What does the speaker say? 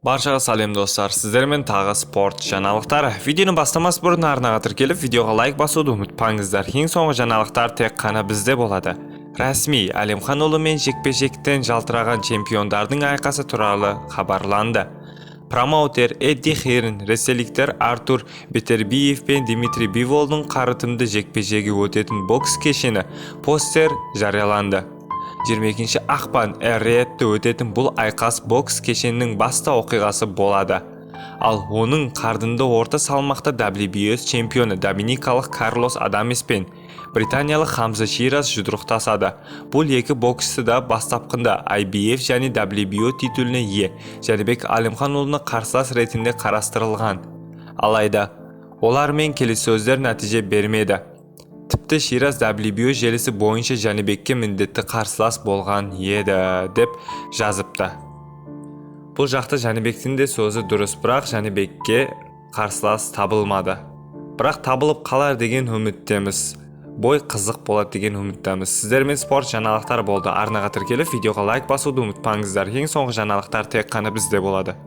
Баршаға сәлем достар, сіздермен тағы спорт жаңалықтары. Видеоны бастамас бұрын арнаға тіркеліп, видеоға лайк басуды ұмытпаңыздар. Ең соңғы жаңалықтар тек қана бізде болады. Рәсми Әлемхан ұлы мен жекпе-жектен жалтыраған чемпиондардың айқасы туралы хабарланды. Промоутер Эдди Хирн, ресейліктер Артур Бетербиев пен Дмитрий Биволдың қарытынды жекпе-жегі өтетін бокс кешені постер жарияланды. 22 ақпан Эр-Риядта өтетін бұл айқас бокс кешенінің басты оқиғасы болады. Ал оның қардынды орта салмақта WBO чемпионы доминикалық Карлос Адамес пен британиялық Хамза Шираз жұдырықтасады. Бұл екі боксшы да бастапқында IBF және WBO титуліне ие Жәнібек Әлімханұлына қарсылас ретінде қарастырылған. Алайда олармен келіссөздер нәтиже бермеді. Тіпті Шираз WBO желісі бойынша Жәнібекке міндетті қарсылас болған еді деп жазыпты. Бұл жақта Жәнібектің де сөзі дұрыс, бірақ Жәнібекке қарсылас табылмады. Бірақ табылып қалар деген үміттеміз. Бой қызық болады деген үміттеміз. Сіздермен спорт жаңалықтар болды. Арнаға тіркеліп, видеоға лайк басуды ұмытпаңыздар. Ең соңғы жаңалықтар тек қана бізде болады.